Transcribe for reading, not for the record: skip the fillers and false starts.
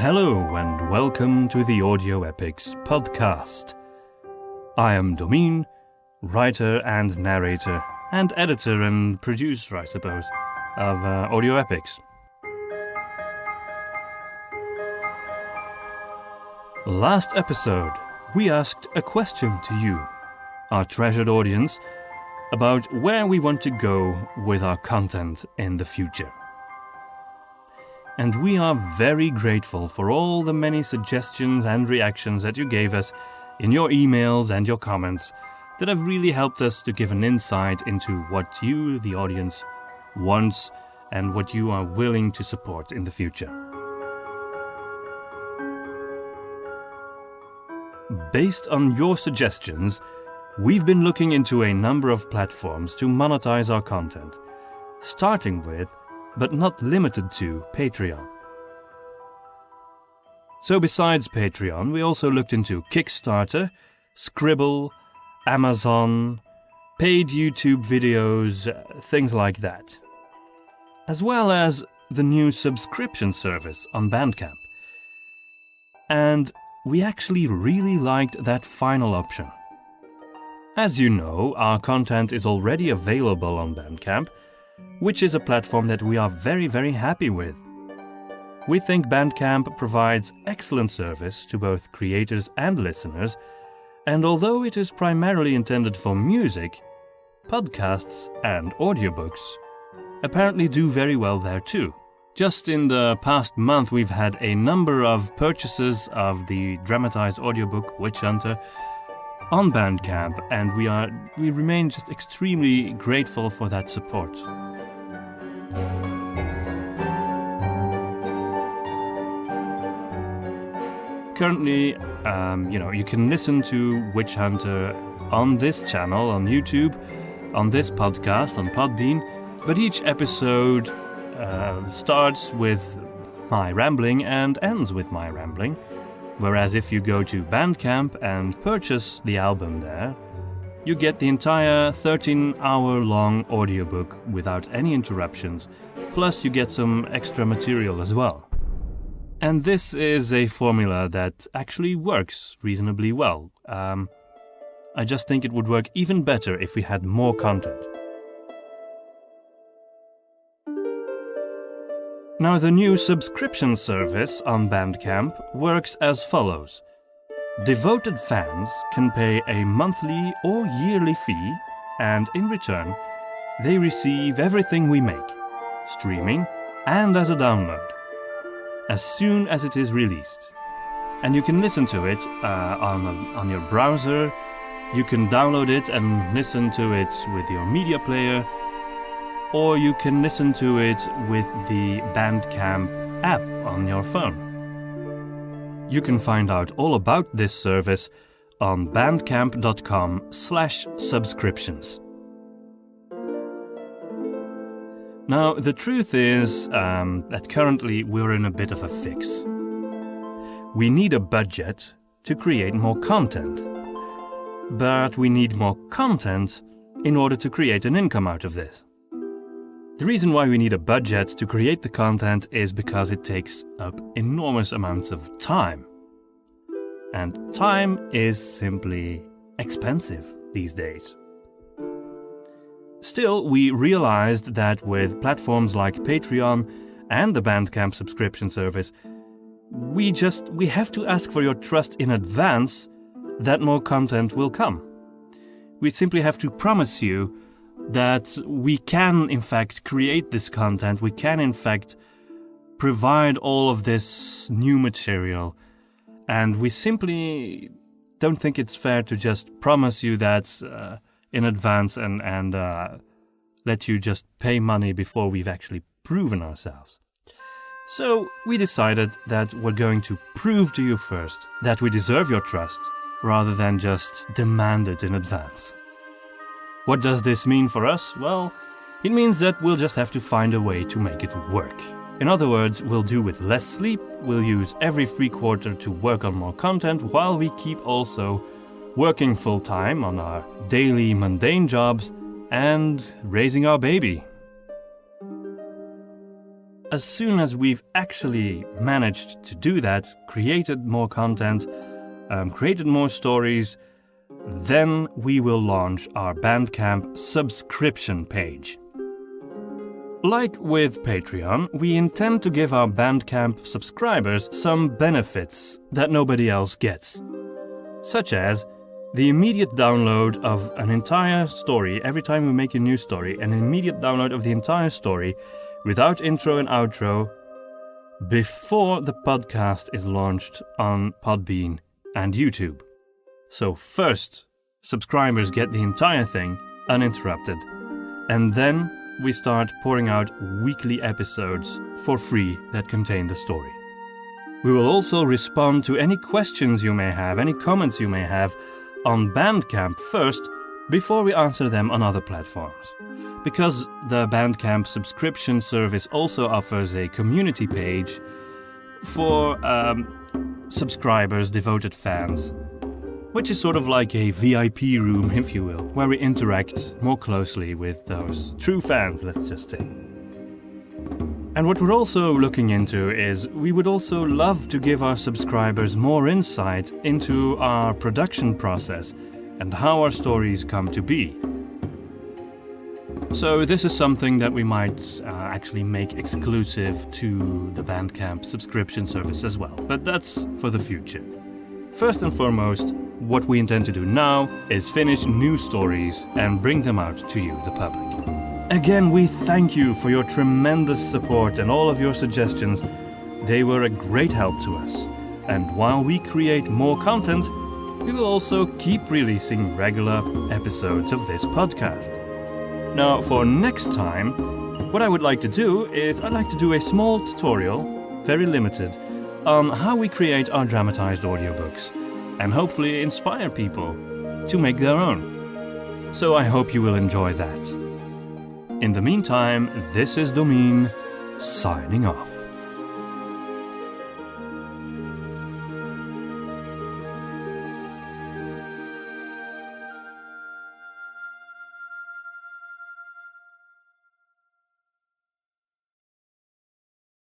Hello and welcome to the Audio Epics podcast. I am Domine, writer and narrator, and editor and producer, I suppose, of Audio Epics. Last episode, we asked a question to you, our treasured audience, about where we want to go with our content in the future. And we are very grateful for all the many suggestions and reactions that you gave us in your emails and your comments that have really helped us to give an insight into what you, the audience, wants and what you are willing to support in the future. Based on your suggestions, we've been looking into a number of platforms to monetize our content, starting with, but not limited to, Patreon. So besides Patreon, we also looked into Kickstarter, Scribble, Amazon, paid YouTube videos, things like that, as well as the new subscription service on Bandcamp. And we actually really liked that final option. As you know, our content is already available on Bandcamp, which is a platform that we are very, very happy with. We think Bandcamp provides excellent service to both creators and listeners, and although it is primarily intended for music, podcasts and audiobooks apparently do very well there too. Just in the past month, we've had a number of purchases of the dramatized audiobook Witch Hunter on Bandcamp, and we remain just extremely grateful for that support. Currently, you can listen to Witch Hunter on this channel, on YouTube, on this podcast, on Podbean, but each episode starts with my rambling and ends with my rambling. Whereas if you go to Bandcamp and purchase the album there, you get the entire 13-hour-long audiobook without any interruptions, plus you get some extra material as well. And this is a formula that actually works reasonably well. I just think it would work even better if we had more content. Now, the new subscription service on Bandcamp works as follows. Devoted fans can pay a monthly or yearly fee, and in return, they receive everything we make, streaming and as a download, as soon as it is released. And you can listen to it on your browser, you can download it and listen to it with your media player, or you can listen to it with the Bandcamp app on your phone. You can find out all about this service on bandcamp.com/subscriptions. Now, the truth is that currently we're in a bit of a fix. We need a budget to create more content, but we need more content in order to create an income out of this. The reason why we need a budget to create the content is because it takes up enormous amounts of time. And time is simply expensive these days. Still, we realized that with platforms like Patreon and the Bandcamp subscription service, we have to ask for your trust in advance that more content will come. We simply have to promise you that we can in fact create this content, we can in fact provide all of this new material, and we simply don't think it's fair to just promise you that in advance and let you just pay money before we've actually proven ourselves. So we decided that we're going to prove to you first that we deserve your trust, rather than just demand it in advance. What does this mean for us? Well, it means that we'll just have to find a way to make it work. In other words, we'll do with less sleep, we'll use every free quarter to work on more content, while we keep also working full-time on our daily mundane jobs and raising our baby. as soon as we've actually managed to do that, created more content, created more stories, then we will launch our Bandcamp subscription page. Like with Patreon, we intend to give our Bandcamp subscribers some benefits that nobody else gets, such as the immediate download of an entire story. Every time we make a new story, an immediate download of the entire story without intro and outro before the podcast is launched on Podbean and YouTube. So first, subscribers get the entire thing uninterrupted, and then we start pouring out weekly episodes for free that contain the story. We will also respond to any questions you may have, any comments you may have on Bandcamp first, before we answer them on other platforms. Because the Bandcamp subscription service also offers a community page for subscribers, devoted fans, which is sort of like a VIP room, if you will, where we interact more closely with those true fans, let's just say. And what we're also looking into is we would also love to give our subscribers more insight into our production process and how our stories come to be. So this is something that we might actually make exclusive to the Bandcamp subscription service as well, but that's for the future. First and foremost, what we intend to do now is finish new stories and bring them out to you, the public. Again, we thank you for your tremendous support and all of your suggestions. They were a great help to us. And while we create more content, we will also keep releasing regular episodes of this podcast. Now, for next time, what I would like to do is I'd like to do a small tutorial, very limited, on how we create our dramatized audiobooks and hopefully inspire people to make their own. So I hope you will enjoy that. In the meantime, this is Domine, signing off.